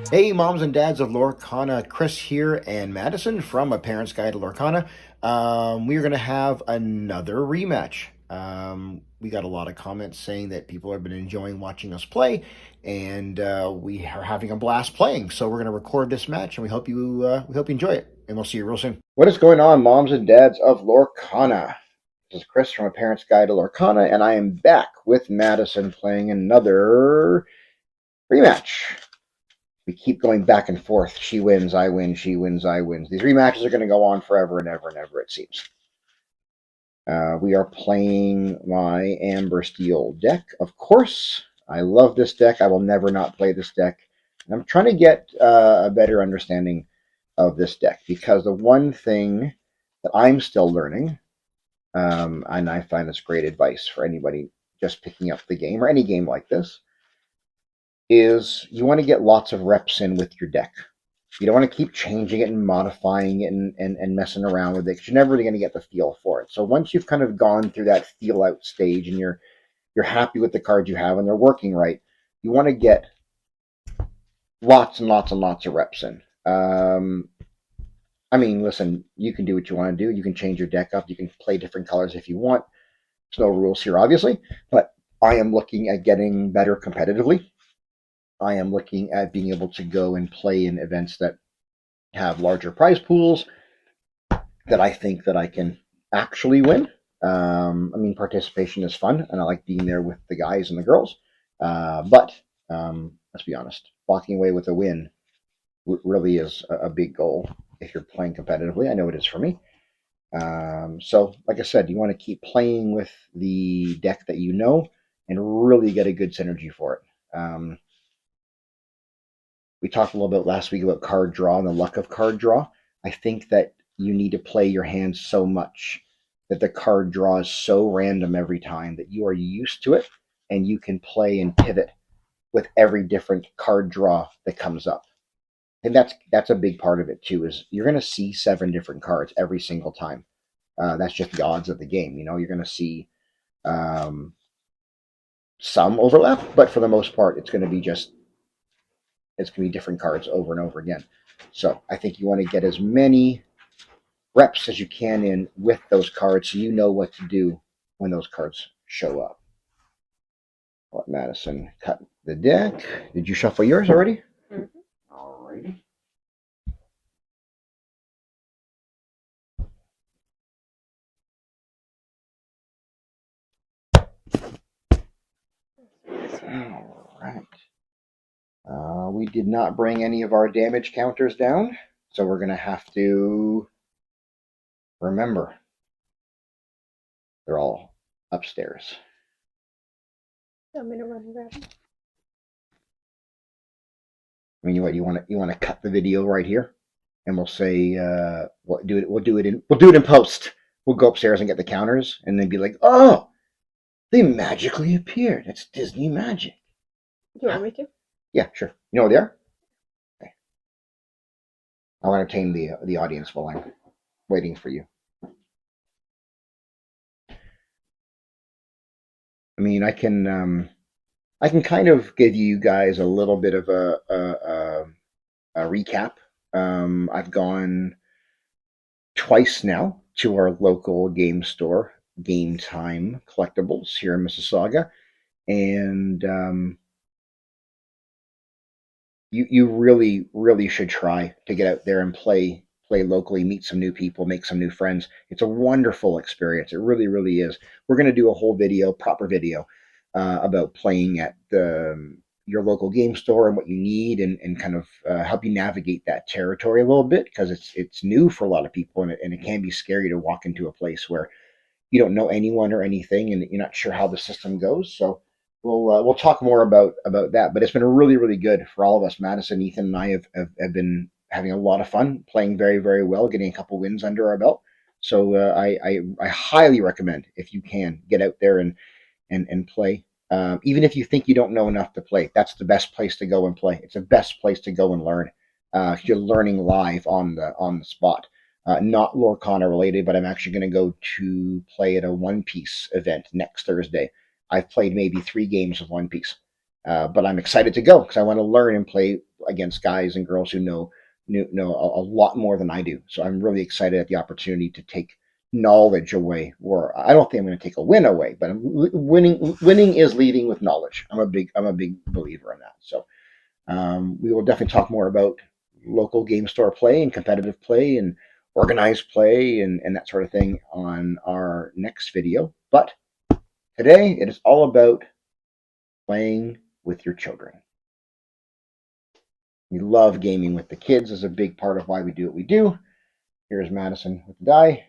Hey, moms and dads of Lorcana, Chris here and Madison from A Parent's Guide to Lorcana. We are going to have another rematch. We got a lot of comments saying that people have been enjoying watching us play, and we are having a blast playing. So we're going to record this match, and we hope you enjoy it. And we'll see you real soon. What is going on, moms and dads of Lorcana? This is Chris from A Parent's Guide to Lorcana, and I am back with Madison playing another rematch. We keep going back and forth. She wins, I win, she wins, I win. These rematches are going to go on forever and ever and ever, it seems. We are playing my Amber Steel deck, of course. I love this deck. I will never not play this deck. And I'm trying to get a better understanding of this deck because the one thing that I'm still learning, and I find this great advice for anybody just picking up the game or any game like this, is you want to get lots of reps in with your deck. You don't want to keep changing it and modifying it and messing around with it because you're never really going to get the feel for it. So once you've kind of gone through that feel out stage and you're happy with the cards you have and they're working right, you want to get lots and lots and lots of reps in. I mean, listen, you can do what you want to do. You can change your deck up. You can play different colors if you want. There's no rules here, obviously, but I am looking at getting better competitively. I am looking at being able to go and play in events that have larger prize pools that I think that I can actually win. I mean, participation is fun, and I like being there with the guys and the girls. But let's be honest, walking away with a win really is a big goal if you're playing competitively. I know it is for me. So, like I said, you want to keep playing with the deck that you know and really get a good synergy for it. We talked a little bit last week about card draw and the luck of card draw. I think that you need to play your hands so much that the card draw is so random every time that you are used to it and you can play and pivot with every different card draw that comes up. And that's a big part of it too, is you're going to see 7 different cards every single time. That's just the odds of the game. You're going to see um, some overlap, but for the most part, it's going to be different cards over and over again. So I think you want to get as many reps as you can in with those cards so you know what to do when those cards show up. Let Madison cut the deck. Did you shuffle yours already? Mm-hmm. Alrighty. All right. We did not bring any of our damage counters down, so we're going to have to remember they're all upstairs. You want me to run and grab them? I mean, you want to cut the video right here, and we'll say we'll do it in post. We'll go upstairs and get the counters, and then be like, oh, they magically appeared. It's Disney magic. Do you want me to? Yeah, sure. You know where they are? Okay. I'll entertain the audience while I'm waiting for you. I mean, I can kind of give you guys a little bit of a recap. I've gone twice now to our local game store, Game Time Collectibles here in Mississauga, and you really should try to get out there and play locally, meet some new people, make some new friends. It's a wonderful experience. It really is. We're going to do a whole video, proper video, about playing at your local game store and what you need, and kind of help you navigate that territory a little bit because it's new for a lot of people, and it can be scary to walk into a place where you don't know anyone or anything, and you're not sure how the system goes. So we'll talk more about that. But it's been really good for all of us. Madison, Ethan, and I have been having a lot of fun playing very well, getting a couple wins under our belt. So I highly recommend if you can get out there and play. Even if you think you don't know enough to play, that's the best place to go and play. It's the best place to go and learn. You're learning live on the spot. Not Lorcana related, but I'm actually going to go to play at a One Piece event next Thursday. I've played maybe 3 games of One Piece, but I'm excited to go because I want to learn and play against guys and girls who know a lot more than I do. So I'm really excited at the opportunity to take knowledge away. Or I don't think I'm going to take a win away, but winning is leading with knowledge. I'm a big believer in that. So we will definitely talk more about local game store play and competitive play and organized play and that sort of thing on our next video. But today it is all about playing with your children. We love gaming with the kids is a big part of why we do what we do. Here's Madison with the die.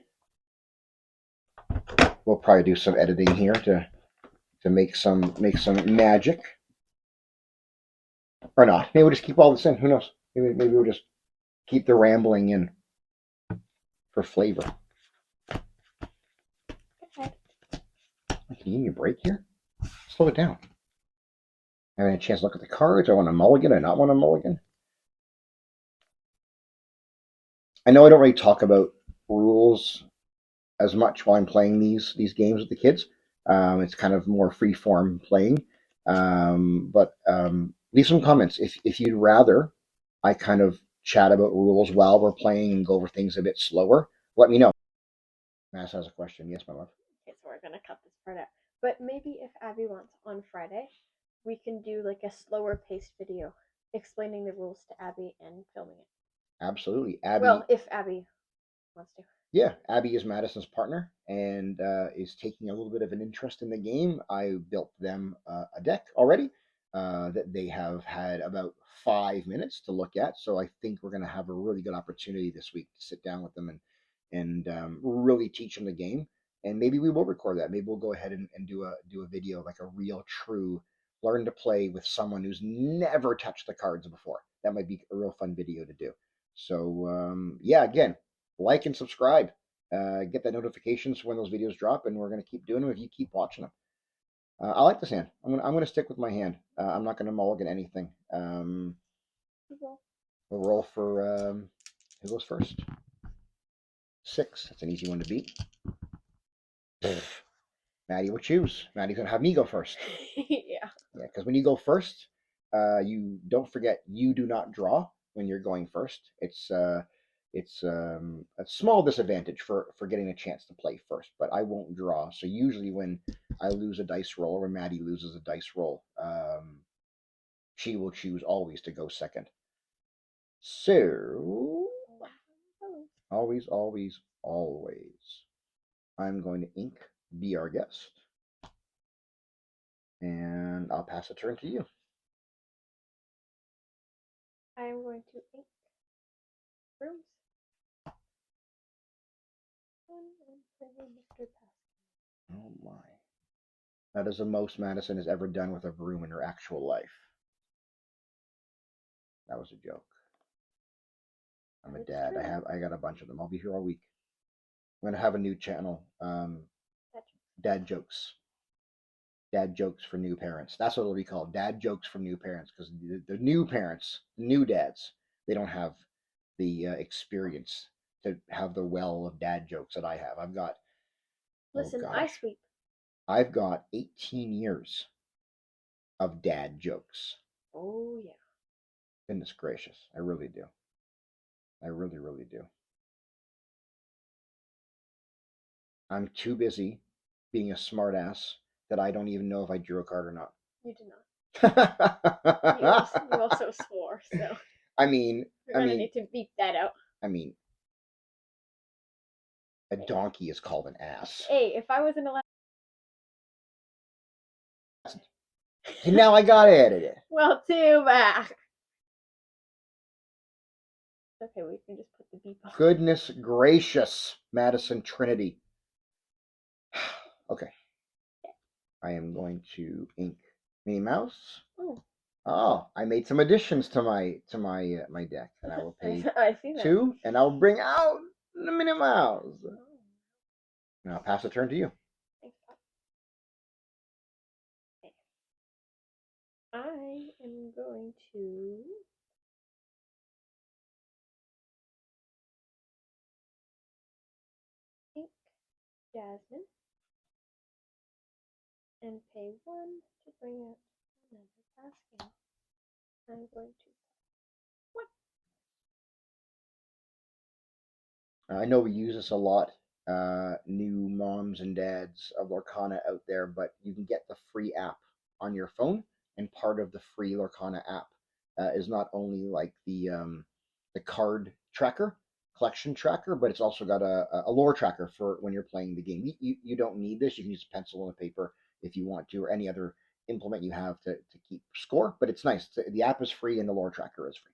We'll probably do some editing here to make some magic. Or not. Maybe we'll just keep all this in. Who knows? Maybe we'll just keep the rambling in for flavor. Okay. Can you give me a break here? Slow it down. I haven't had a chance to look at the cards. I want a mulligan. I not want a mulligan. I know I don't really talk about rules as much while I'm playing these games with the kids. It's kind of more free form playing. But leave some comments if you'd rather I kind of chat about rules while we're playing and go over things a bit slower. Let me know. Mass has a question. Yes, my love. Okay, so we're gonna cut this part out. But maybe if Abby wants on Friday, we can do like a slower paced video explaining the rules to Abby and filming it. Absolutely. Abby. Well, if Abby wants to. Yeah, Abby is Madison's partner and is taking a little bit of an interest in the game. I built them a deck already that they have had about 5 minutes to look at. So I think we're going to have a really good opportunity this week to sit down with them and really teach them the game. And maybe we will record that. Maybe we'll go ahead and do a video like a real true learn to play with someone who's never touched the cards before. That might be a real fun video to do. So yeah, again, like and subscribe. Get the notifications when those videos drop, and we're going to keep doing them if you keep watching them. I like this hand. I'm gonna stick with my hand. I'm not gonna mulligan anything. We'll roll for who goes first? 6. That's an easy one to beat. Maddie will choose. Maddie's gonna have me go first. Yeah. Yeah, because when you go first, you don't forget you do not draw when you're going first. It's a small disadvantage for getting a chance to play first, but I won't draw. So usually when I lose a dice roll or when Maddie loses a dice roll, she will choose always to go second. So always, always, always, I'm going to ink be our guest, and I'll pass the turn to you. I am going to ink rooms. Oh my. That is the most Madison has ever done with a broom in her actual life. That was a joke. I'm a dad. I got a bunch of them. I'll be here all week. I'm gonna have a new channel. Dad jokes. Dad jokes for new parents. That's what it'll be called. Dad jokes for new parents, because the new parents, new dads, they don't have the experience to have the well of dad jokes that I have. I've got. Listen, I sweep. I've got 18 years of dad jokes. Oh yeah. Goodness gracious, I really do. I really, really do. I'm too busy being a smartass that I don't even know if I drew a card or not. You did not. You also swore, so. I mean, we're gonna need to beep that out. I mean, a donkey is called an ass. Hey, if I wasn't allowed. Now I gotta edit it. Well, too bad. Okay, we can just put the beep on. Goodness gracious, Madison Trinity. Okay. I am going to ink Minnie Mouse. Oh, I made some additions to my deck, and I will pay I see that. 2, and I'll bring out the Minnie Mouse. And I'll pass the turn to you. Okay. I am going to ink Jasmine and pay 1 to bring out another basket. I'm going to I know we use this a lot, new moms and dads of Lorcana out there, but you can get the free app on your phone, and part of the free Lorcana app is not only like the card tracker, collection tracker, but it's also got a lore tracker for when you're playing the game. You don't need this. You can use a pencil and a paper if you want to, or any other implement you have to keep score. But it's nice. The app is free and the lore tracker is free.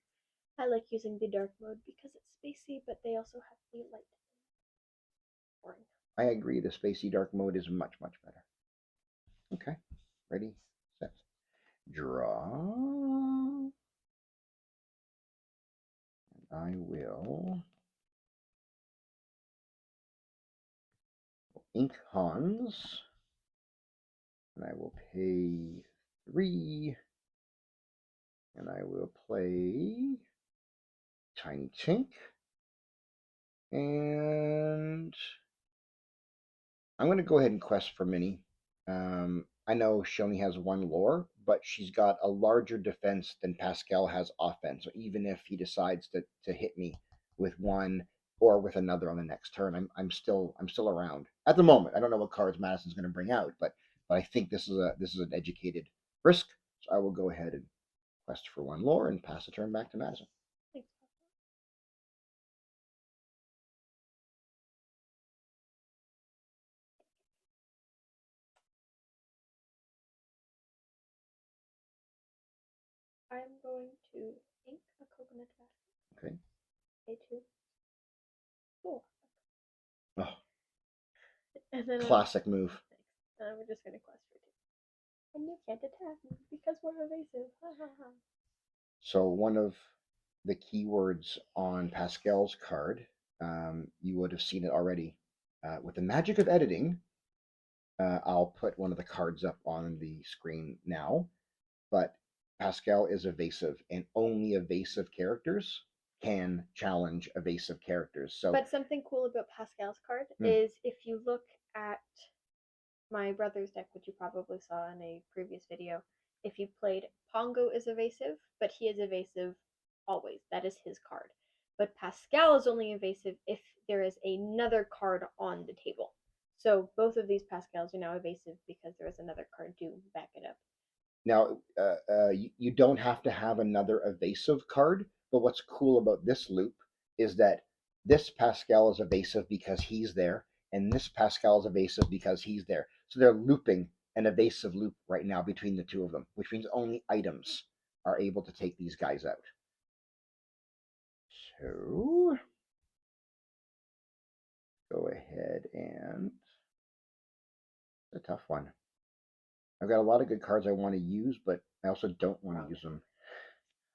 I like using the dark mode because it's spacey, but they also have the light. Boring. I agree. The spacey dark mode is much, much better. Okay. Ready, set, draw. I will ink Hans, and I will pay 3, and I will play Tiny Tink, and I'm going to go ahead and quest for Minnie. I know she only has 1 lore, but she's got a larger defense than Pascal has offense. So even if he decides to hit me with 1 or with another on the next turn, I'm still around at the moment. I don't know what cards Madison's going to bring out, but I think this is an educated risk. So I will go ahead and quest for 1 lore and pass the turn back to Madison. Thanks. I'm going to ink a coconut basket. Okay. A2. Cool. Oh, And then classic move. Thanks. And we're just gonna quest for 2. And you can't attack me because we're evasive. Ha ha ha. So one of the keywords on Pascal's card, you would have seen it already. With the magic of editing, I'll put one of the cards up on the screen now. But Pascal is evasive, and only evasive characters can challenge evasive characters. So, But something cool about Pascal's card is if you look at my brother's deck, which you probably saw in a previous video, if you played Pongo is evasive, but he is evasive always. That is his card. But Pascal is only evasive if there is another card on the table. So both of these Pascals are now evasive because there is another card to back it up. now, you don't have to have another evasive card, but what's cool about this loop is that this Pascal is evasive because he's there, and this Pascal is evasive because he's there. So they're looping an evasive loop right now between the two of them, which means only items are able to take these guys out. So, go ahead and it's a tough one. I've got a lot of good cards I want to use, but I also don't want to use them.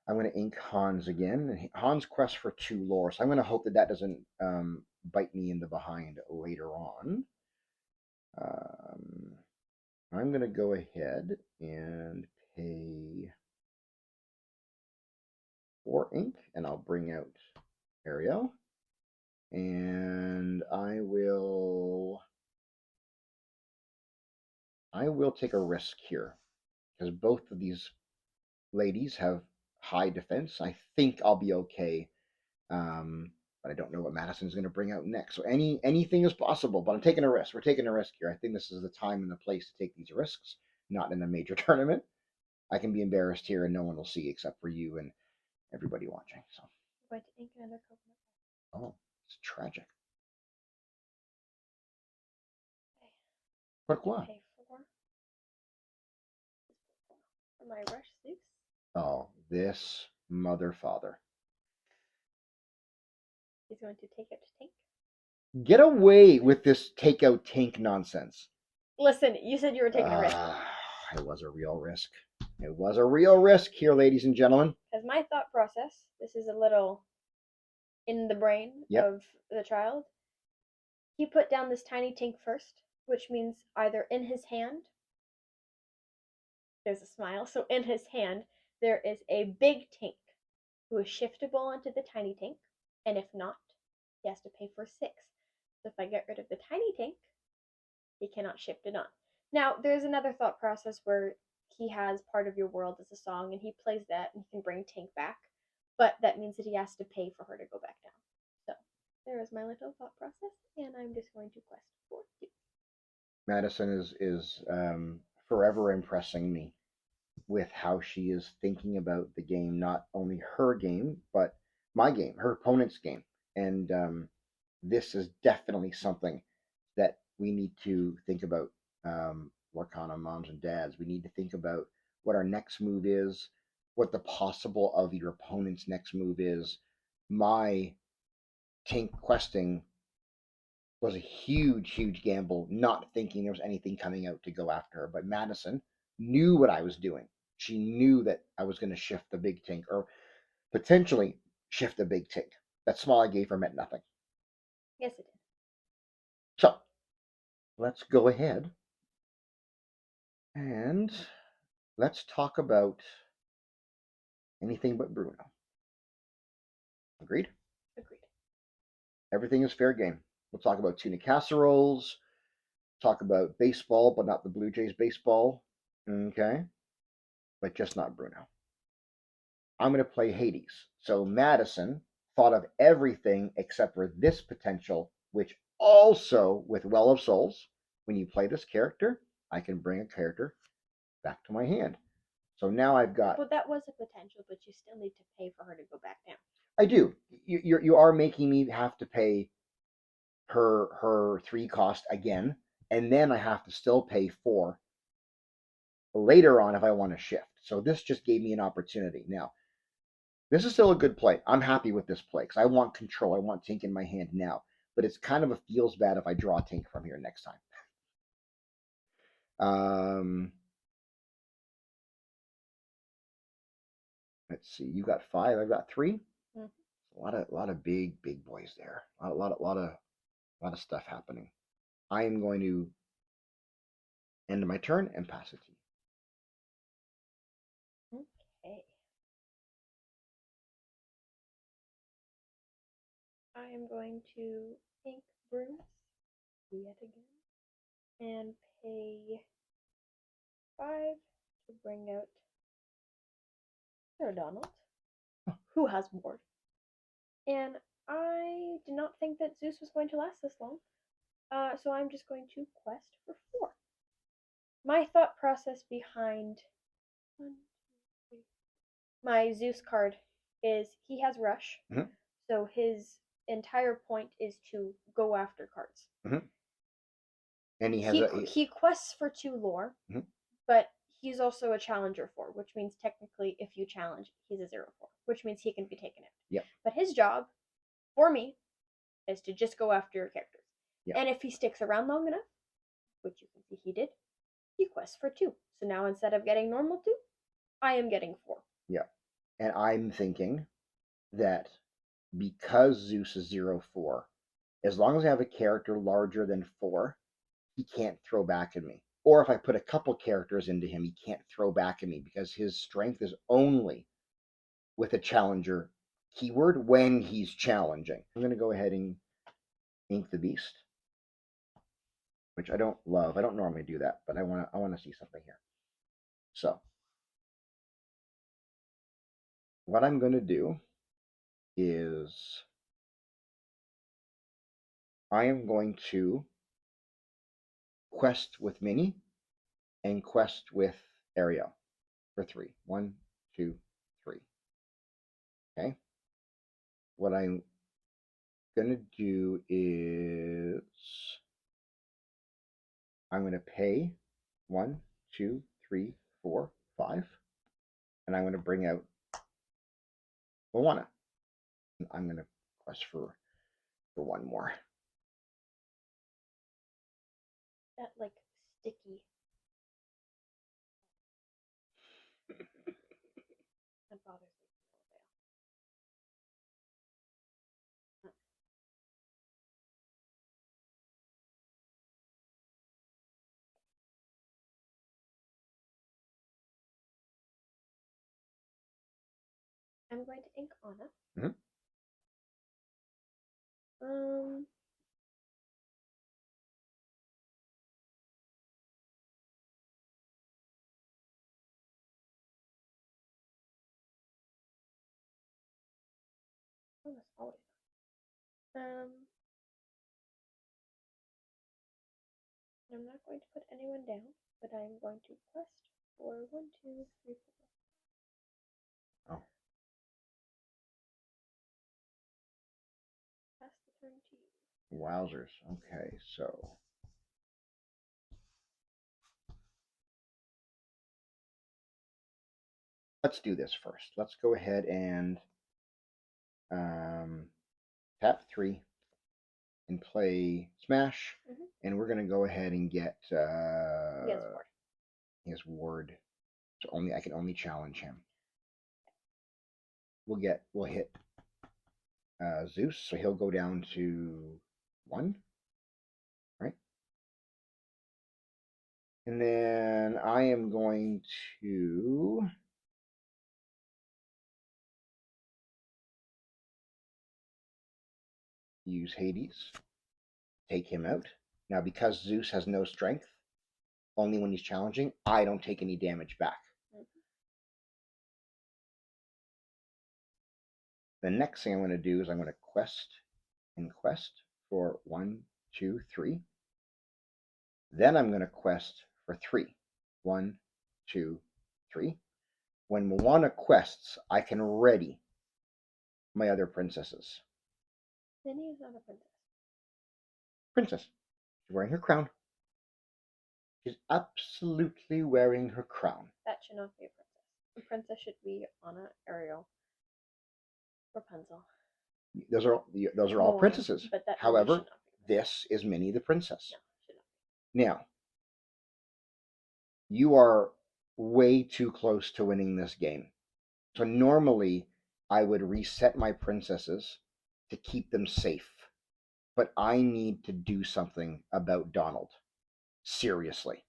I'm going to ink Hans again. Hans quests for 2 lore, so I'm going to hope that doesn't bite me in the behind later on. I'm going to go ahead and pay 4 ink, and I'll bring out Ariel. And I will take a risk here because both of these ladies have high defense. I think I'll be okay. But I don't know what Madison's going to bring out next. So anything is possible, but I'm taking a risk. We're taking a risk here. I think this is the time and the place to take these risks, not in a major tournament. I can be embarrassed here and no one will see except for you and everybody watching. So I'm going to ink another coconut. oh, it's tragic. Okay. Pourquoi? Pay 4 for my rush 6. Oh, this mother father. He's going to take out Tank. Get away with this takeout tank nonsense. Listen, you said you were taking a risk. It was a real risk. It was a real risk here, ladies and gentlemen. As my thought process, this is a little in the brain of the child. He put down this tiny tank first, which means either in his hand, there's a smile, so in his hand, there is a big tank who is shiftable onto the tiny tank, and if not, he has to pay for 6. So if I get rid of the tiny tank, he cannot shift it on. Now, there's another thought process where he has part of your world as a song, and he plays that, and he can bring Tank back, but that means that he has to pay for her to go back down. So there is my little thought process, and I'm just going to quest for 2. Madison is forever impressing me with how she is thinking about the game, not only her game, but my game, her opponent's game. And this is definitely something that we need to think about, Lorcana moms and dads. We need to think about what our next move is, what the possible of your opponent's next move is. My tank questing was a huge, huge gamble, not thinking there was anything coming out to go after her. But Madison knew what I was doing. She knew that I was going to shift the big tank, or potentially shift the big tank. That small I gave her meant nothing. Yes, it did. So let's go ahead and let's talk about anything but Bruno. Agreed? Agreed. Everything is fair game. We'll talk about tuna casseroles, talk about baseball, but not the Blue Jays baseball. Okay? But just not Bruno. I'm going to play Hades. So Madison thought of everything except for this potential, which also, with Well of Souls, when you play this character, I can bring a character back to my hand. So now I've got. Well, that was a potential, but you still need to pay for her to go back down. I do. You are making me have to pay her 3 cost again, and then I have to still pay 4 later on if I want to shift. So this just gave me an opportunity. Now, this is still a good play. I'm happy with this play because I want control. I want tank in my hand now. But it's kind of a feels bad if I draw a tank from here next time. Let's see. You got 5. I've got 3. Mm-hmm. A lot of big boys there. A lot of stuff happening. I am going to end my turn and pass it to you. Okay. I am going to ink Bruce yet again and pay 5 to bring out Sir Donald, who has board. And I did not think that Zeus was going to last this long, so I'm just going to quest for 4. My thought process behind my Zeus card is he has rush, so his entire point is to go after cards. And he quests for 2 lore, but he's also a challenger 4, which means technically if you challenge, he's a 0/4, which means he can be taken out. Yep. But his job, for me, is to just go after your characters. Yep. And if he sticks around long enough, which you can see he did, he quests for 2. So now instead of getting normal 2, I am getting 4. Yeah. And I'm thinking that because Zeus is 0/4, as long as I have a character larger than 4, he can't throw back at me. Or if I put a couple characters into him, he can't throw back at me because his strength is only with a challenger keyword when he's challenging. I'm going to go ahead and ink the beast, which I don't love. I don't normally do that, but I want to see something here. So what I'm going to do is I am going to quest with Minnie and quest with Ariel for 3. 1, 2, 3. Okay. What I'm going to do is I'm going to pay 1, 2, 3, 4, 5, and I'm going to bring out Moana. I'm going to quest for 1 more. That like sticky. That bothers me. I'm going to ink Anna. Oh, that's always I'm not going to put anyone down, but I'm going to quest for 1, 2, 3, 4. Oh. Pass the turn to you. Wowzers. Okay, so let's do this first. Let's go ahead and tap 3 and play Smash, and we're gonna go ahead and get He has ward. His ward. So I can only challenge him. We'll hit Zeus, so he'll go down to 1, right? And then I am going to use Hades, take him out. Now, because Zeus has no strength, only when he's challenging, I don't take any damage back. The next thing I'm going to do is I'm going to quest for 1, 2, 3. Then I'm going to quest for 3. 1, 2, 3. When Moana quests, I can ready my other princesses. Minnie is not a princess. Princess. She's wearing her crown. She's absolutely wearing her crown. That should not be a princess. A princess should be Anna, Ariel, Rapunzel. Those are all princesses. But that However, this is Minnie the princess. No, should not be. Now, you are way too close to winning this game. So normally, I would reset my princesses to keep them safe. But I need to do something about Donald. Seriously.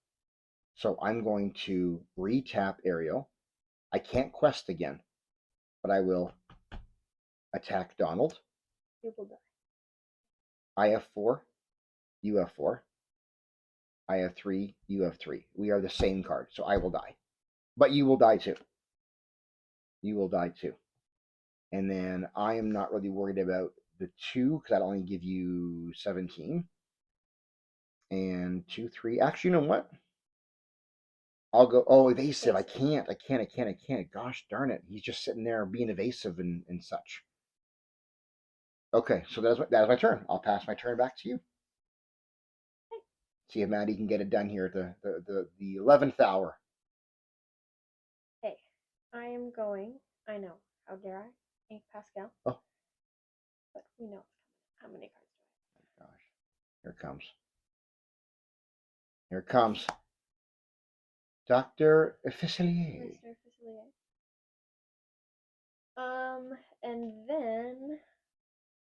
So I'm going to re-tap Ariel. I can't quest again, but I will attack Donald. You will die. I have 4. You have 4. I have 3. You have 3. We are the same card, so I will die. But you will die too. You will die too. And then I am not really worried about the 2 because that'll only give you 17. And 2, 3. Actually, you know what? I'll go. Oh, evasive. I can't. Gosh darn it. He's just sitting there being evasive and such. Okay, so that is my turn. I'll pass my turn back to you. See if Maddie can get it done here at the 11th hour. Hey, I am going. I know. How dare I? Hey, Pascal. Oh. But we know how many cards do I have? Gosh. Here it comes. Here it comes. Dr. Officialier. Mr. Officialier. And then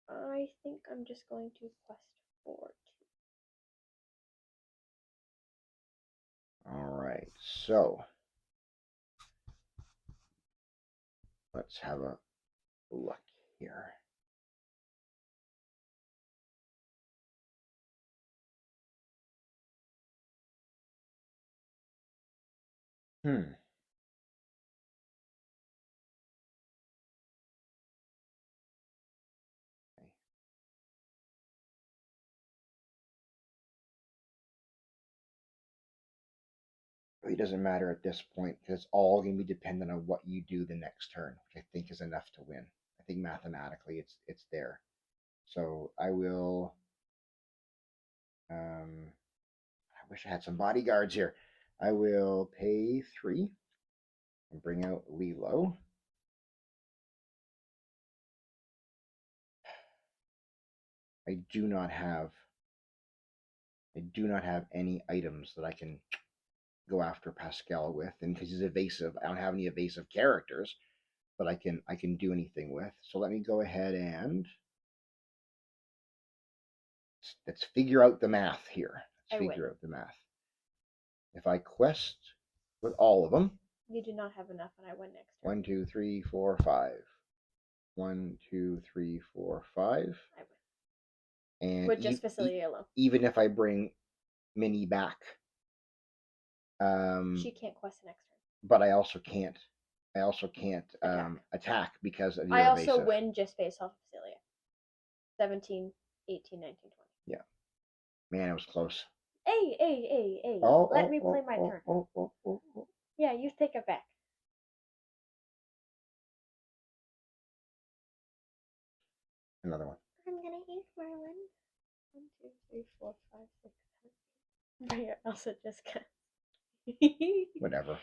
I think I'm just going to quest for 2. All right, so let's have a look here. It really doesn't matter at this point because it's all going to be dependent on what you do the next turn, which I think is enough to win. I think mathematically it's there. So I will. I wish I had some bodyguards here. I will pay 3 and bring out Lilo. I do not have any items that I can go after Pascal with, and because he's evasive, I don't have any evasive characters that I can do anything with. So let me go ahead and let's figure out the math here. Let's figure out the math. If I quest with all of them, you do not have enough, and I win next turn. 1, 2, 3, 4, 5. 1, 2, 3, 4, 5. I win. And with just Facility alone. Even if I bring Minnie back, she can't quest the next turn. But I also can't attack because of your I also evasive. win just based off of Celia. 17, 18, 19, 20. Yeah. Man, it was close. Hey. Let me play my turn. Yeah, you take it back. Another one. I'm gonna use Merlin. 1, 2, 3, 4, 5, 6, 7. Yeah, also just Whatever.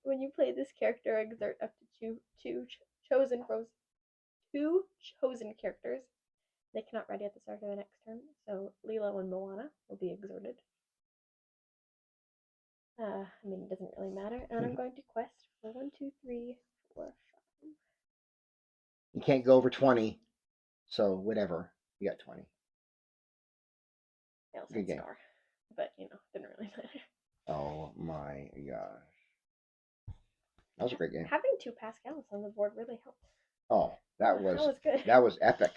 When you play this character, exert up to two chosen characters. They cannot ready at the start of the next turn, so Lilo and Moana will be exerted. I mean, it doesn't really matter. And I'm going to quest for 1, 2, 3, 4, 5. You can't go over 20, so whatever. You got 20. I also Good game. Star, but didn't really matter. Oh my gosh. That was a great game. Having 2 Pascals on the board really helped. Oh, that was good. That was epic.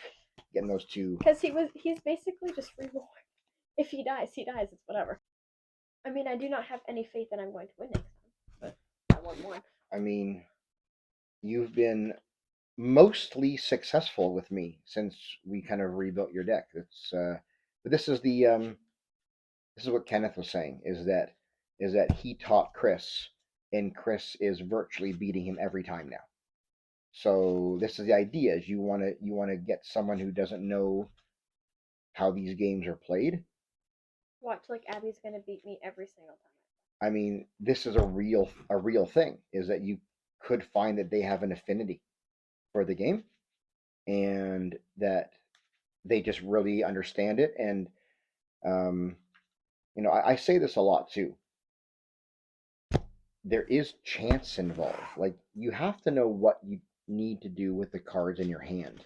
Getting those 2. Because he's basically just reborn. If he dies, it's whatever. I mean, I do not have any faith that I'm going to win next time, but I won one. I mean, you've been mostly successful with me since we kind of rebuilt your deck. But this is what Kenneth was saying is that he taught Chris, and Chris is virtually beating him every time now. So this is the idea: is you want to get someone who doesn't know how these games are played. Watch, like Abby's gonna beat me every single time. I mean, this is a real thing. Is that you could find that they have an affinity for the game, and that they just really understand it. And I say this a lot too. There is chance involved. Like, you have to know what you need to do with the cards in your hand.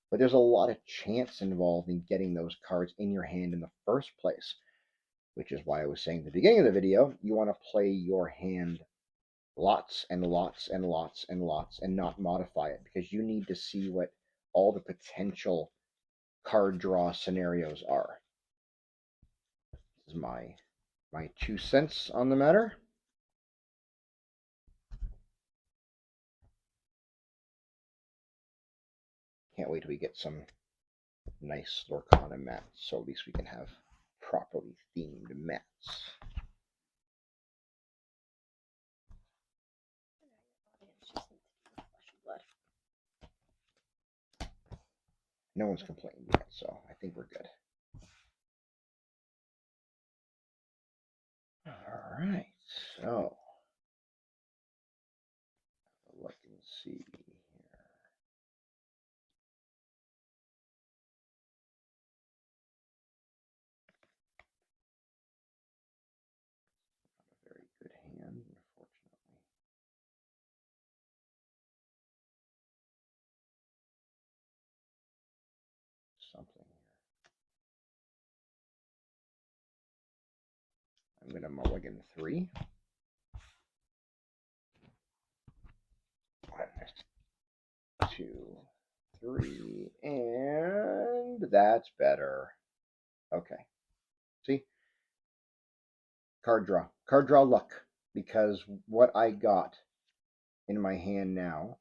But there's a lot of chance involved in getting those cards in your hand in the first place, which is why I was saying at the beginning of the video, you want to play your hand lots and lots and lots and lots and not modify it, because you need to see what all the potential card draw scenarios are. This is my 2 cents on the matter. Can't wait till we get some nice Lorcana mats, so at least we can have properly themed mats. No one's complained yet, so I think we're good. All right, so look and see here. Not a very good hand, unfortunately. Something here. I'm going to mulligan 3. 1, 2, 3, and that's better. Okay. See? Card draw luck, because what I got in my hand now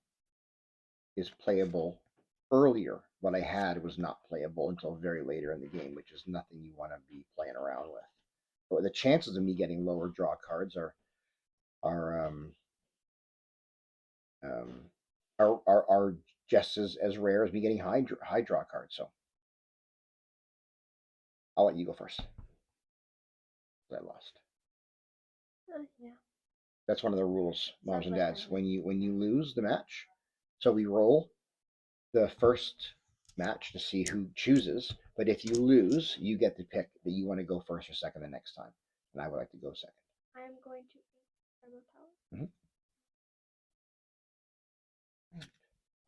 is playable earlier. What I had was not playable until very later in the game, which is nothing you want to be playing around with. But the chances of me getting lower draw cards are just as rare as me getting high draw cards. So I'll let you go first. I lost. Yeah. That's one of the rules, moms and dads. When you lose the match, so we roll the first match to see who chooses. But if you lose, you get to pick that you want to go first or second the next time. And I would like to go second. I am going to from a power.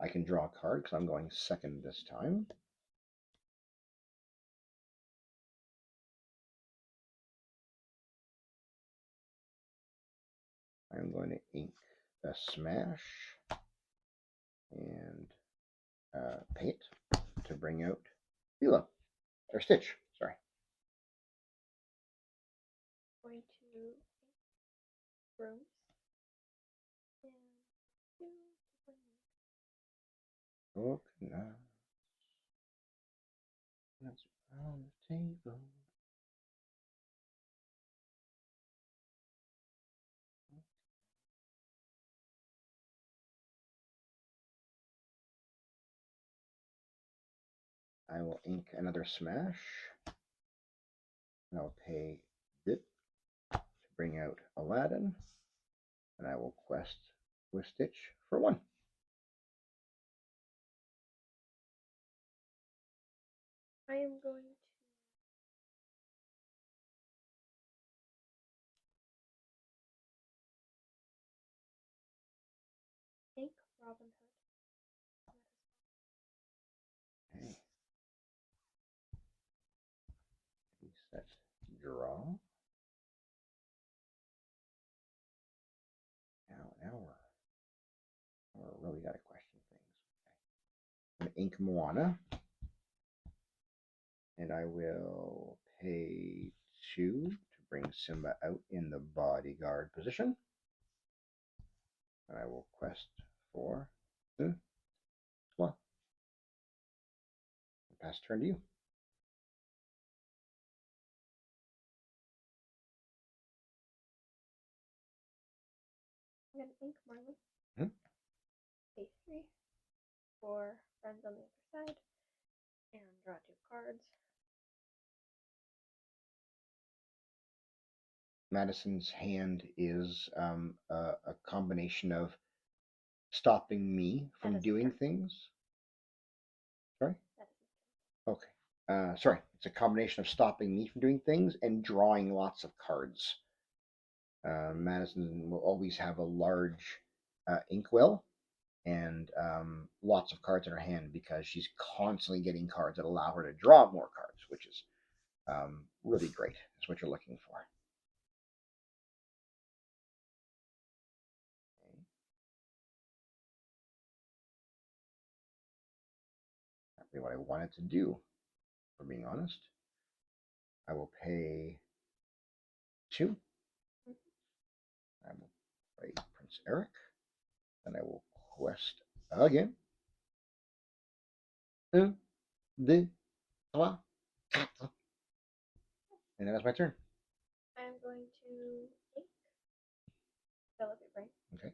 I can draw a card because I'm going second this time. I'm going to ink a smash and paint to bring out Lilo, or Stitch, sorry. Going to rooms and Oh, no. on the table. I will ink another smash. And I'll pay Bit to bring out Aladdin. And I will quest with Stitch for 1. I am going to ink Robin Hood. Okay. Reset, draw. Now we're really got to question things. Okay. I'm going to ink Moana. And I will pay 2 to bring Simba out in the bodyguard position. And I will quest for well, pass turn to you. I'm going to ink Marley. Mm-hmm. A3 for friends on the other side. And draw 2 cards. Madison's hand is a combination of stopping me from doing things. Sorry? Okay. Sorry. It's a combination of stopping me from doing things and drawing lots of cards. Madison will always have a large inkwell and lots of cards in her hand because she's constantly getting cards that allow her to draw more cards, which is really great. That's what you're looking for. Okay. Not really what I wanted to do, for being honest. I will pay 2. I will play Prince Eric. And I will quest again. 1, 2, 3, 4. And that's my turn. I'm going to ink Delicate Brain. Okay.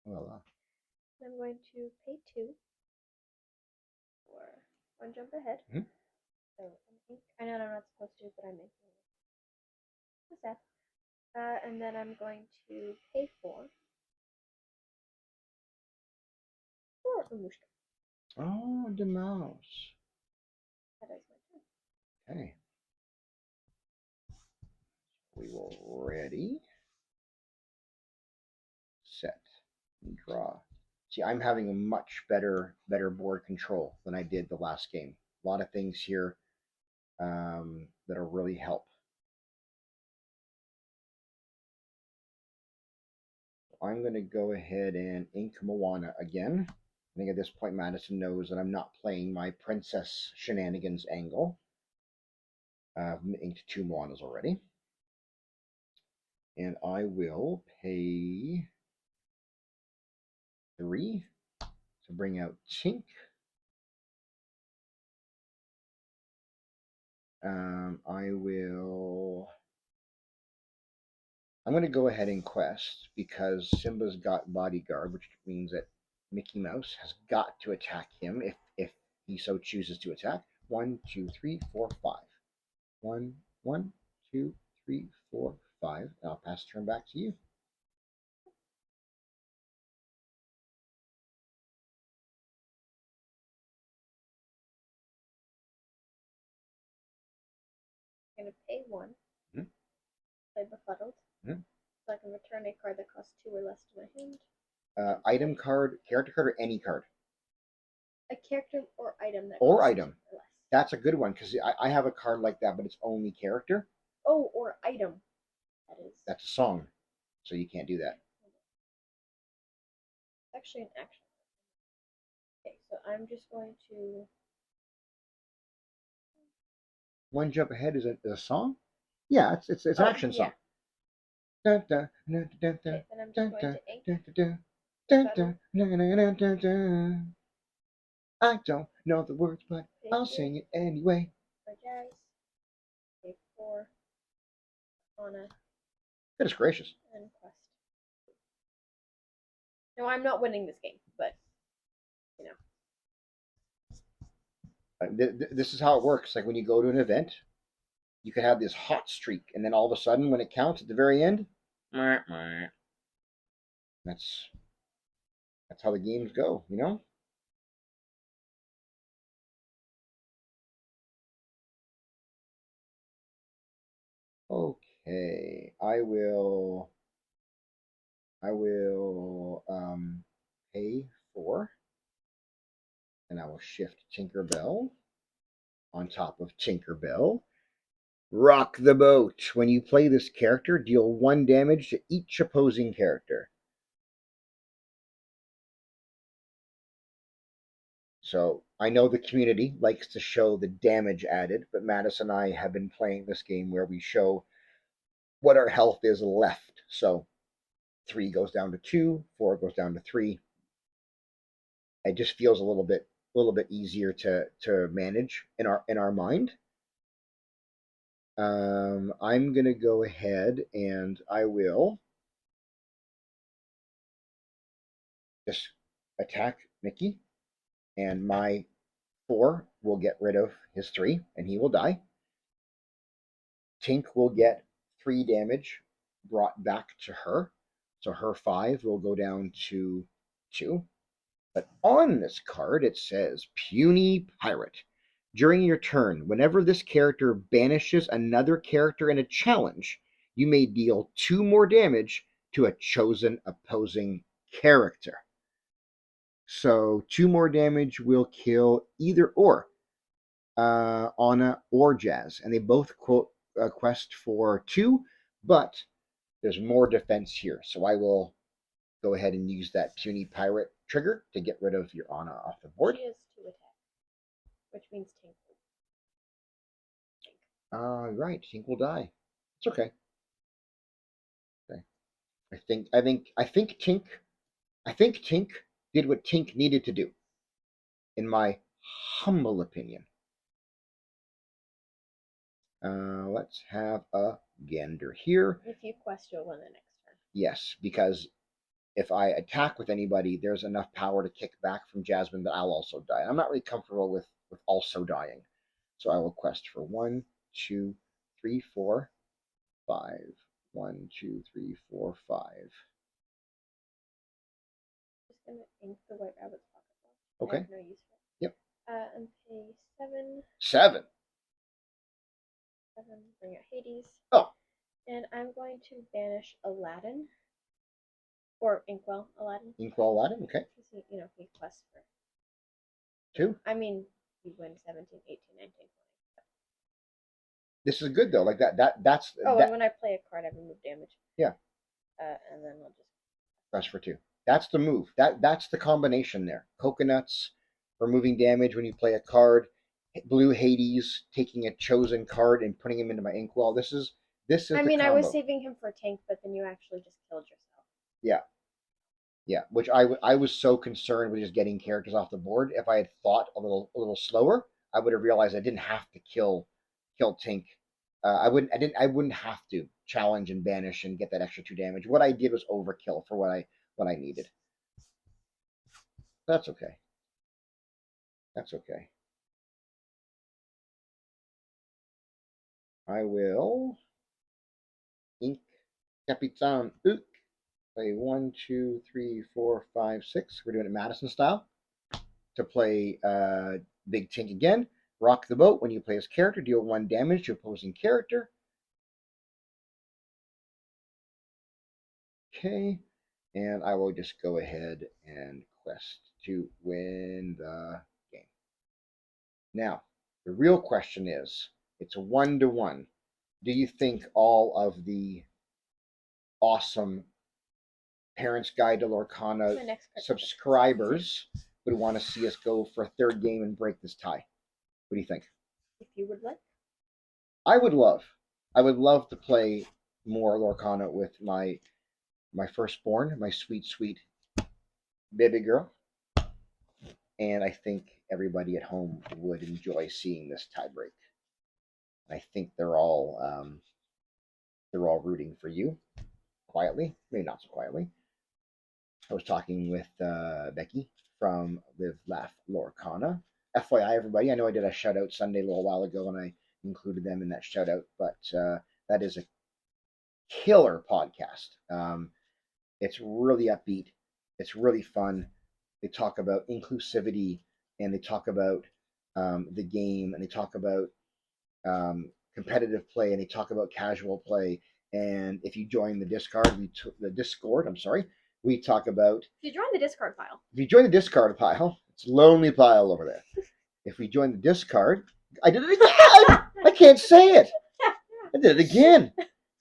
Voila. I'm going to pay 2 for 1 jump ahead. Mm-hmm. So I know I'm not supposed to, but I'm making it. What's that? And then I'm going to pay 4 for Umushka. Oh, the mouse. That is my turn. Okay. We will ready, set, and draw. See, I'm having a much better board control than I did the last game. A lot of things here that'll really help. I'm going to go ahead and ink Moana again. I think at this point Madison knows that I'm not playing my princess shenanigans angle. I've inked 2 Moanas already. And I will pay 3 to bring out Tink. I'm going to go ahead and quest because Simba's got bodyguard, which means that Mickey Mouse has got to attack him if he so chooses to attack. 1, 2, 3, 4, 5. 1, 1, 2, 3, 4, 5. I'll pass the turn back to you. I'm going to pay 1. Mm-hmm. Play Befuddled. Mm-hmm. So I can return a card that costs 2 or less to my hand. Item card, character card, or any card? A character or item that or costs item. 2 or less. That's a good one because I have a card like that, but it's only character. Oh, or item. That is. That's a song, so you can't do that. It's actually an action. Okay, so I'm just going to. 1 jump ahead is a song. Yeah, it's an action song. Okay, then I'm just going to ink. I don't know the words, but I'll sing it anyway. For Jazz. Pay 4. Lorcana. Goodness gracious. And Quest. No, I'm not winning this game, but, you know. This is how it works. Like when you go to an event, you could have this hot streak, and then all of a sudden, when it counts at the very end, that's how the games go, you know? Okay, I will pay 4, and I will shift Tinkerbell on top of Tinkerbell. Rock the boat. When you play this character, deal 1 damage to each opposing character. So I know the community likes to show the damage added, but Mattis and I have been playing this game where we show what our health is left. So 3 goes down to 2, 4 goes down to 3. It just feels a little bit easier to manage in our mind. I'm gonna go ahead and I will just attack Mickey, and my 4 will get rid of his 3, and he will die. Tink will get 3 damage brought back to her, so her 5 will go down to 2. But on this card, it says Puny Pirate. During your turn, whenever this character banishes another character in a challenge, you may deal 2 more damage to a chosen opposing character. So 2 more damage will kill either or Anna or Jazz, and they both quest for 2, but there's more defense here. So I will go ahead and use that Puny Pirate trigger to get rid of your Anna off the board. She has 2 attacks, which means Tink will. Right, Tink will die. It's okay. Okay. I think Tink did what Tink needed to do, in my humble opinion. Let's have a gander here. If you quest, you'll win the next turn. Yes, because if I attack with anybody, there's enough power to kick back from Jasmine that I'll also die. I'm not really comfortable with also dying. So I will quest for 1, 2, 3, 4, 5. 1, 2, 3, 4, 5. Just gonna ink the White Rabbit's pocket watch. Okay. I have no use for it. Yep. And pay 7. 7. 7. Bring out Hades. Oh. And I'm going to banish Aladdin. Or Inkwell Aladdin. Inkwell Aladdin, okay. Because he quests for 2. I mean, you win 17, 18, 19, 20. This is good though. Like that's. Oh, and when I play a card, I remove damage. Yeah. And then I'll just quest for 2. That's the move. That's the combination there. Coconuts, removing damage when you play a card. Blue Hades, taking a chosen card and putting him into my Inkwell. This is. I mean, the I combo. was saving him for a tank, but then you actually just killed yourself. Yeah. Yeah, which I was so concerned with just getting characters off the board. If I had thought a little slower, I would have realized I didn't have to kill Tink. I wouldn't have to challenge and banish and get that extra 2 damage. What I did was overkill for what I needed. That's okay. That's okay. I will ink Capitan Ook. Play 1, 2, 3, 4, 5, 6. We're doing it Madison style. To play Big Tink again. Rock the boat. When you play as character, deal 1 damage to opposing character. Okay. And I will just go ahead and quest to win the game. Now, the real question is, it's a 1-to-1. Do you think all of the awesome Parents Guide to Lorcana subscribers would want to see us go for a 3rd game and break this tie? What do you think? If you would like. I would love to play more Lorcana with my firstborn, my sweet baby girl. and I think everybody at home would enjoy seeing this tiebreak. I think they're all rooting for you quietly, maybe not so quietly. I was talking with Becky from Live Laugh Lorcana. FYI, everybody, I know I did a shout out Sunday a little while ago, and I included them in that shout out, but that is a killer podcast. It's really upbeat. It's really fun. They talk about inclusivity, and they talk about the game, and they talk about competitive play, and they talk about casual play. And if you join the Discord, I'm sorry, we talk about. If you join the Discord pile. If you join the Discord pile, it's a lonely pile over there. If we join the Discord, I did it again. I can't say it. I did it again.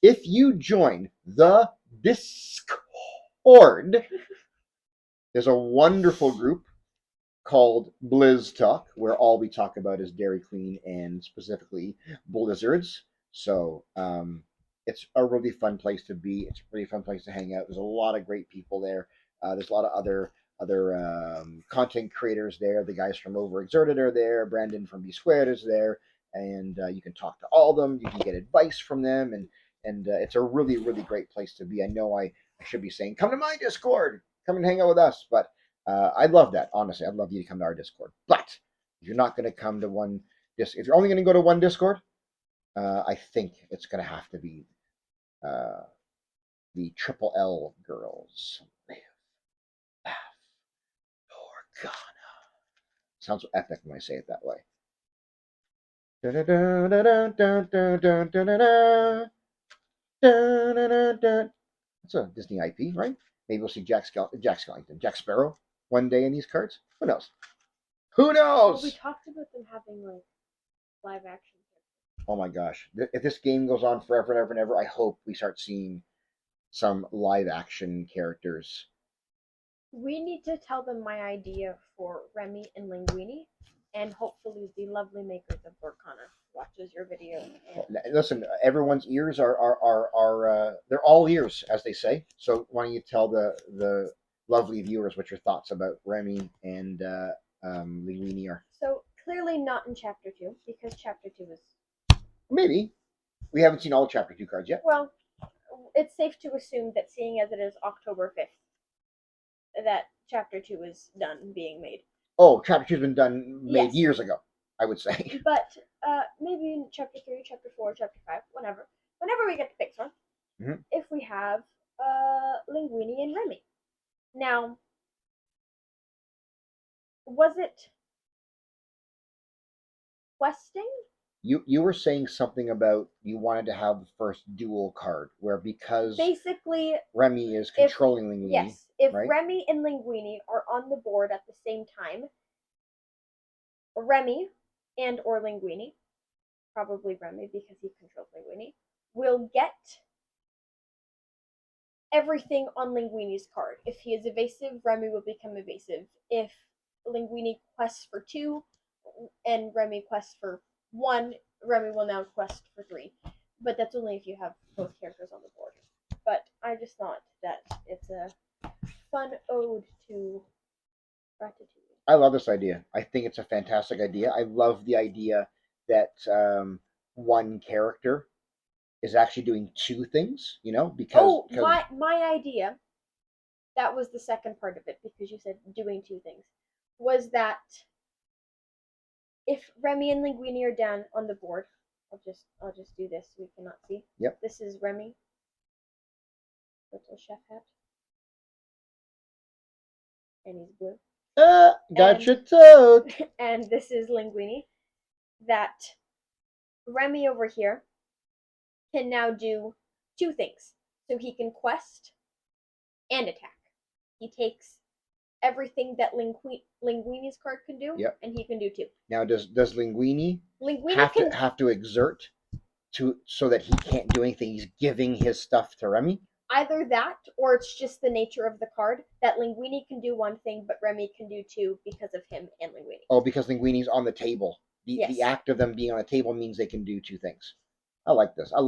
If you join the Discord, there's a wonderful group called Blizz Talk, where all we talk about is Dairy Queen and specifically blizzards. So it's a really fun place to be. It's a really fun place to hang out. There's a lot of great people there. There's a lot of other content creators there. The guys from Overexerted are there. Brandon from B Squared is there, and you can talk to all of them. You can get advice from them, and it's a really really great place to be. I know I should be saying come to my Discord, come and hang out with us, but I'd love that. Honestly, I'd love you to come to our Discord. But if you're not going to come to one, if you're only going to go to one Discord, I think it's going to have to be the Triple L girls. Lorcana. Sounds epic when I say it that way. That's a Disney IP, right? Maybe we'll see Jack Skellington, Jack Sparrow one day in these cards. Who knows? Who knows? Well, we talked about them having like live action. Oh my gosh! If this game goes on forever and ever and ever, I hope we start seeing some live action characters. We need to tell them my idea for Remy and Linguini, and hopefully the lovely makers of Lorcana watches your video. Listen, everyone's ears are they're all ears, as they say. So why don't you tell the lovely viewers what your thoughts about Remy and Linguini are? So clearly not in Chapter 2, because Chapter 2 is... Maybe. We haven't seen all Chapter 2 cards yet. Well, it's safe to assume that seeing as it is October 5th, that Chapter 2 is done being made. Oh, Chapter 2's been made Yes. years ago, I would say. But maybe in Chapter 3, Chapter 4, Chapter 5, whenever we get to pick one, if we have Linguini and Remy. Now, was it questing? You were saying something about you wanted to have the first dual card, where because basically Remy is controlling Linguini. Yes, if right? Remy and Linguini are on the board at the same time, Remy and or Linguini, probably Remy because he controls Linguini, will get everything on Linguini's card. If he is evasive, Remy will become evasive. If Linguini quests for 2 and Remy quests for 1, Remy will now quest for 3. But that's only if you have both characters on the board. But I just thought that it's a fun ode to Ratatouille. I love this idea. I think it's a fantastic idea. I love the idea that one character is actually doing 2 things, because... my idea, that was the second part of it, because you said doing 2 things, was that if Remy and Linguini are down on the board, I'll just do this so we cannot see. Yep. This is Remy. Little chef hat. And he's blue. Gotcha toad. And this is Linguini. That Remy over here can now do 2 things. So he can quest and attack. He takes everything that Linguini's card can do, and he can do 2. Now, does Linguini Linguini have to exert so that he can't do anything? He's giving his stuff to Remy? Either that, or it's just the nature of the card that Linguini can do 1 thing, but Remy can do 2 because of him and Linguini. Oh, because Linguini's on the table. The act of them being on the table means they can do 2 things. I like this. I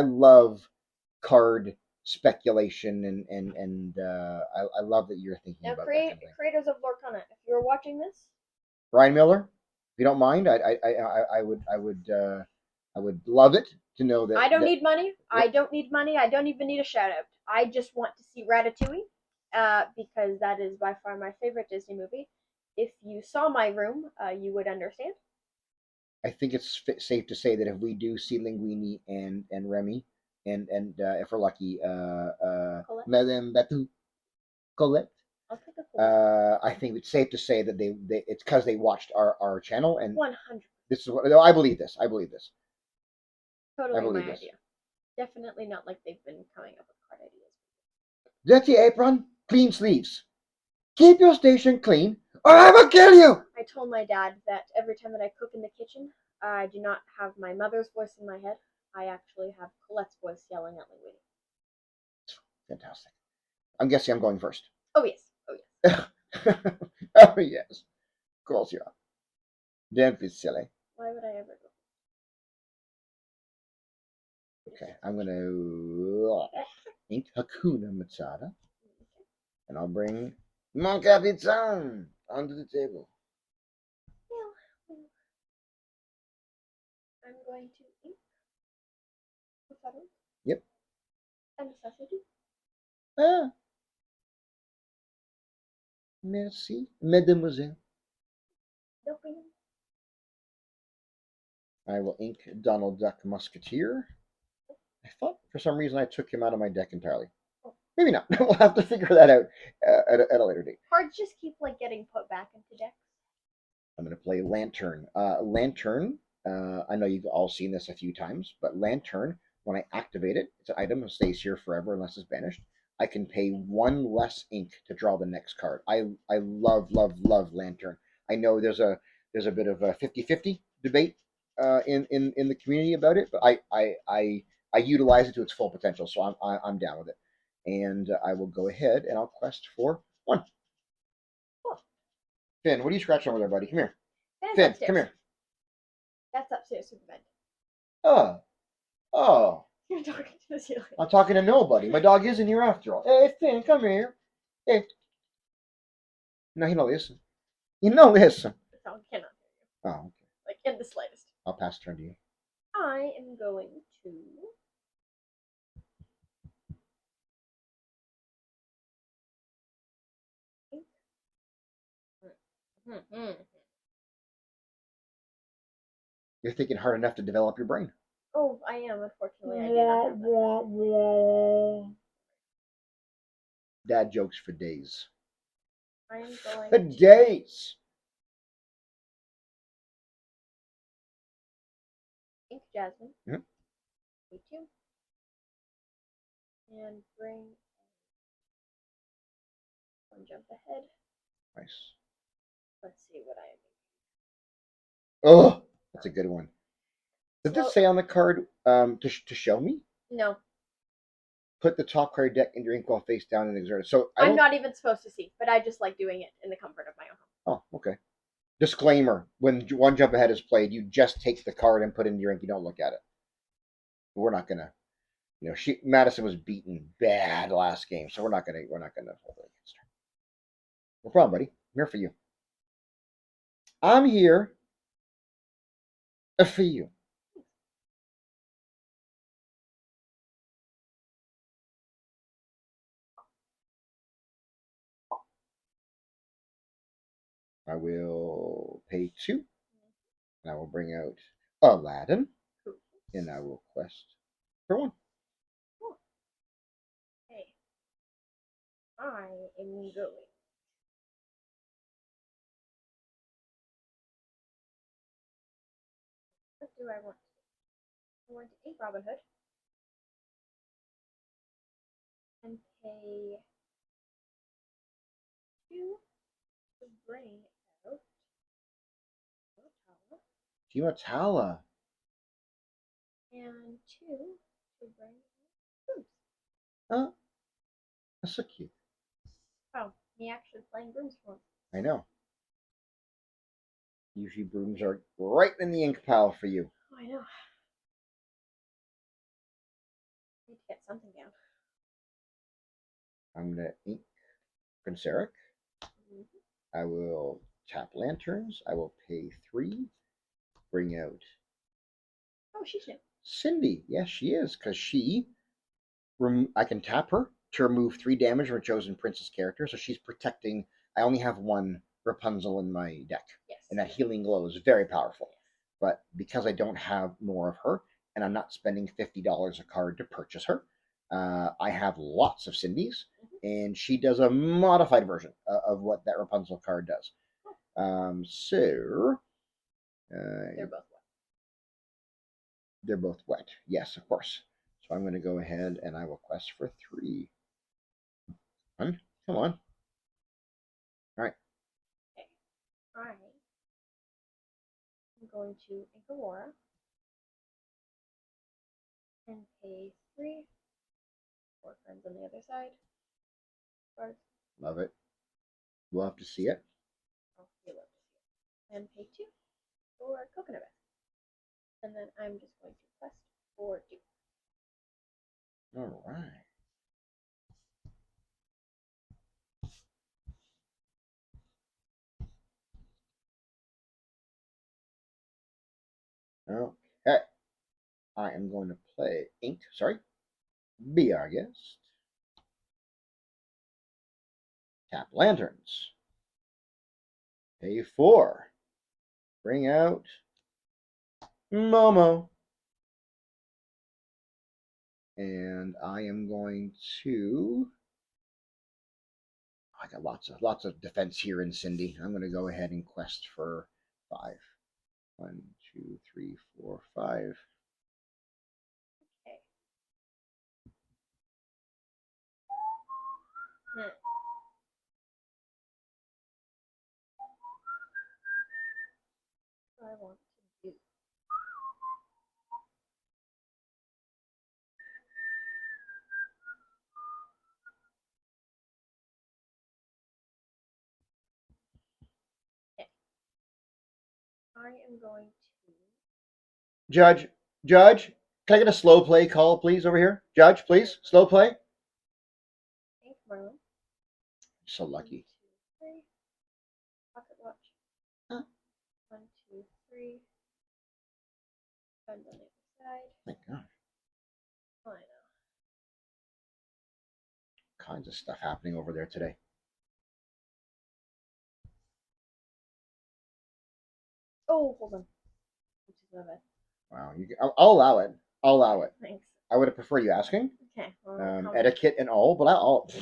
love card speculation, and I love that you're thinking about that. Creators of Lorcana, if you're watching this, Brian Miller, if you don't mind, I would love it to know that. I don't need money. I don't need money. I don't even need a shout out. I just want to see Ratatouille, because that is by far my favorite Disney movie. If you saw my room, you would understand. I think it's safe to say that if we do see Linguini and Remy, and if we're lucky, Madame Batu Colette. I'll take a Colette. I think it's safe to say that they it's because they watched our channel, and 100. this is what no, I believe this. I believe this. Totally I believe my this. idea. Definitely not like they've been coming up with card ideas. Dirty apron, clean sleeves. Keep your station clean, or I will kill you. I told my dad that every time that I cook in the kitchen, I do not have my mother's voice in my head. I actually have Colette's voice yelling at Linguini. Fantastic. I'm guessing I'm going first. Oh yes. Oh yes. Oh yes. Of course you are. Don't be silly. Why would I ever go? Okay, I'm gonna ink Hakuna Matata, and I'll bring Mon Capitan onto the table. Well, I'm going to ink the feather. Yep. And the sausage. Ah. Merci, Mademoiselle. Nothing. I will ink Donald Duck Musketeer. I thought for some reason I took him out of my deck entirely. Maybe not. We'll have to figure that out at a later date. Cards just keep like getting put back into decks. I'm going to play Lantern. Lantern, I know you've all seen this a few times, but Lantern, when I activate it, it's an item that stays here forever unless it's banished. I can pay one less ink to draw the next card. I love, love, love Lantern. I know there's a bit of a 50-50 debate in the community about it, but I utilize it to its full potential, so I'm down with it. And I will go ahead and I'll quest for one. Cool. Finn, what are you scratching over there, buddy? Come here. That's Finn, upstairs. come here. That's upstairs to the bed. Oh. You're talking to the ceiling. I'm talking to nobody. My dog is in here after all. Hey, Finn, come here. Hey. No, he don't listen. He don't listen. The dog cannot hear you. Oh, okay. Like in the slightest. I'll pass turn to you. I am going to You're thinking hard enough to develop your brain. Oh, I am. Unfortunately, I do not have that. Dad jokes for days. I am going For to days. ink Jasmine. Mhm. Me too. And bring one jump ahead. Nice. Let's see what I am. Oh, that's a good one. Did So- this say on the card to show me? No, Put the top card deck in your inkwell face down and exert it. So I'm not even supposed to see, but I just like doing it in the comfort of my own home. Oh, okay. Disclaimer: when one jump ahead is played, you just take the card and put it in your ink. You don't look at it. We're not gonna, Madison was beaten bad last game, so we're not gonna hold it against her. No problem, buddy. I'm here for you. I'm here for you. I will pay 2, and I will bring out Aladdin, and I will quest for 1. Cool. Okay. I am going. What do I want? I want to ink Robin Hood and pay 2 to bring out Lorcana, Jimatala. and 2 to bring out Brooms. Huh? That's so cute. Oh, me actually playing Brooms for once. I know. Usually brooms are right in the ink pile for you. Oh, I know. I need to get something down. I'm gonna ink Prince Eric. Mm-hmm. I will tap lanterns. I will pay 3. Bring out. Oh, she's new. Cindy. Yes, she is, because I can tap her to remove 3 damage from a chosen princess character, so she's protecting. I only have 1 Rapunzel in my deck, Yes. and that healing glow is very powerful. But because I don't have more of her, and I'm not spending $50 a card to purchase her, I have lots of Cindy's, and she does a modified version of what that Rapunzel card does. So They're both wet. They're both wet. Yes, of course. So I'm going to go ahead and I will quest for 3. Come on. All right. Okay. All right. I'm going to ink Aurora and pay 3. 4 friends on the other side. Cards. Love it. Love to see it. Oh, you love to see it. And pay 2 for Coconut Basket. And then I'm just going to quest for 2. All right. Okay. I am going to play Ink. Sorry. Be our guest. Tap lanterns. Pay 4. Bring out Momo. And I am going to. I got lots of defense here in Cindy. I'm going to go ahead and quest for 5. 1, 2, 3, 4, 5. Okay. What I want to do. Okay. I am going to. Judge, can I get a slow play call, please, over here? Judge, please, slow play. Ink Merlin. So lucky. 1, 2, 3. Pocket watch. Huh? 1, 2, 3. Friends on the other side. Thank God. Oh, I know. Kinds of stuff happening over there today. Oh, hold on. Which is my bad. Wow, I'll allow it. I'll allow it. Thanks. I would have preferred you asking. Okay. Well, Etiquette and all, but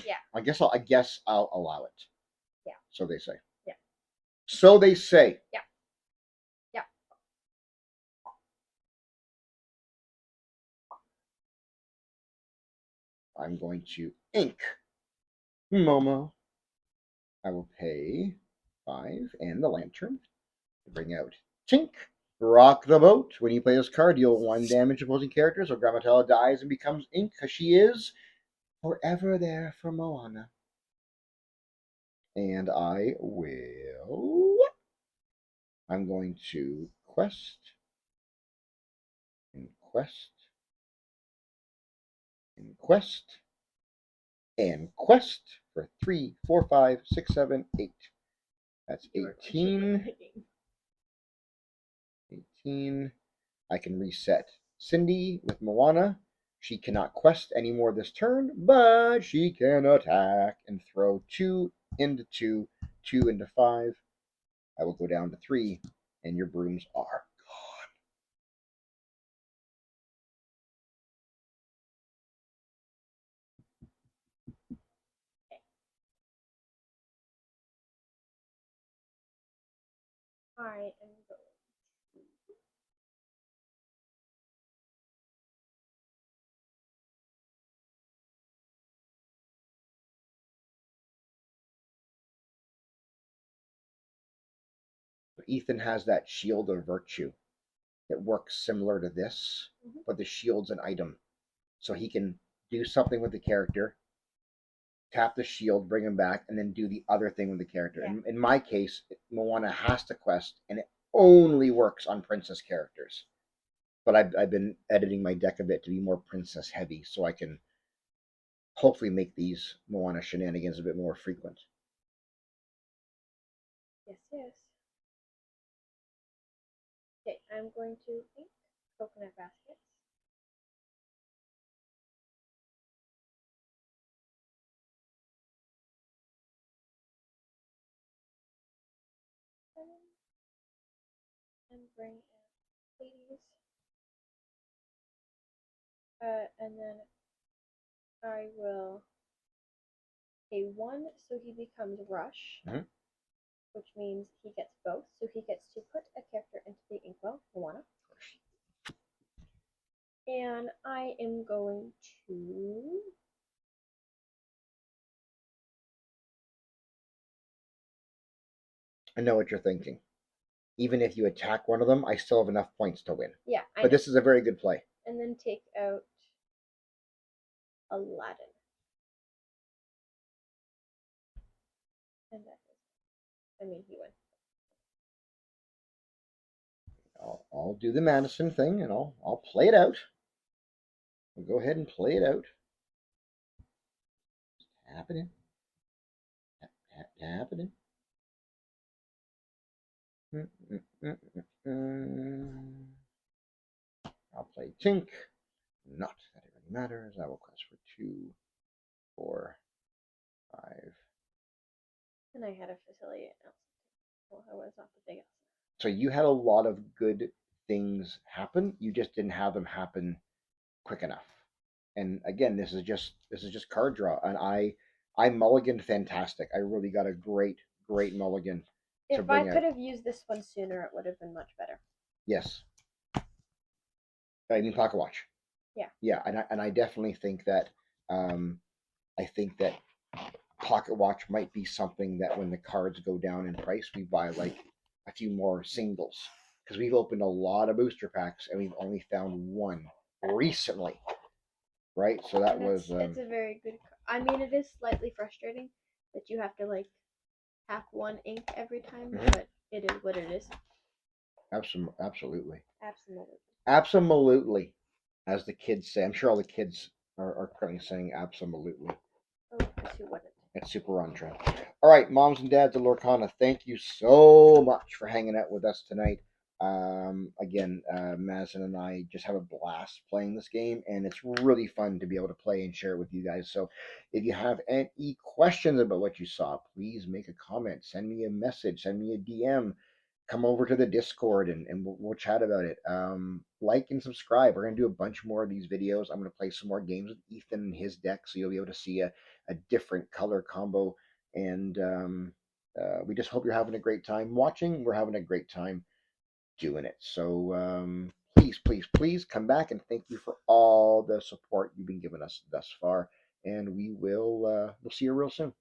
Yeah. I guess I'll allow it. Yeah. So they say. Yeah. So they say. Yeah. Yeah. I'm going to ink Momo. I will pay 5 and the lantern to bring out Tink. Rock the boat. When you play this card, deal 1 damage to opposing characters, or Grammatella dies and becomes ink, because she is forever there for Moana. And I'm going to quest and quest and quest and quest for 3, 4, 5, 6, 7, 8. That's 18. 18. I can reset Cindy with Moana. She cannot quest anymore this turn, but she can attack and throw 2 into 2, 2 into 5. I will go down to 3, and your brooms are gone. I am going. Ethan has that shield of virtue that works similar to this, but the shield's an item. So he can do something with the character, tap the shield, bring him back, and then do the other thing with the character. Yeah. In my case, Moana has to quest, and it only works on princess characters. But I've been editing my deck a bit to be more princess heavy, so I can hopefully make these Moana shenanigans a bit more frequent. Yes, yes. Okay, I'm going to ink coconut baskets. And bring in ladies. And then I will pay 1 so he becomes Rush, which means he gets both. So he gets to put a character into the inkwell, Moana. And I am going to I know what you're thinking. Even if you attack one of them, I still have enough points to win. yeah, I But know. this is a very good play. And then take out Aladdin. And that is, I mean, he wins. I'll do the Madison thing, and I'll play it out. We'll go ahead and play it out. Tap it in. Tap it in. I'll play Tink. Not that it really matters. I will quest for 2, 4, 5. And I had a facility else. Well, I was not the big else. So you had a lot of good things happen. You just didn't have them happen quick enough. And again, this is just card draw, and I mulliganed fantastic. I really got a great mulligan. If I could have used this one sooner, it would have been much better. Yes. I mean, Pocket Watch. Yeah. Yeah, and I definitely think that Pocket Watch might be something that when the cards go down in price, we buy like a few more singles, because we've opened a lot of booster packs and we've only found one recently, right? So that was it's a very good. I mean, it is slightly frustrating that you have to like tap 1 ink every time, but it is what it is. Absolutely. Absolutely. As the kids say. I'm sure all the kids are currently saying absolutely. Oh, because who wouldn't? It's super on trend. All right, moms and dads of Lorcana, thank you so much for hanging out with us tonight. Again, Madison and I just have a blast playing this game, and it's really fun to be able to play and share it with you guys. So if you have any questions about what you saw, please make a comment, send me a message, send me a DM, come over to the Discord, and we'll chat about it. Like and subscribe. We're going to do a bunch more of these videos. I'm going to play some more games with Ethan and his deck, so you'll be able to see a different color combo. And we just hope you're having a great time watching. We're having a great time doing it. So please come back, and thank you for all the support you've been giving us thus far. And we'll see you real soon.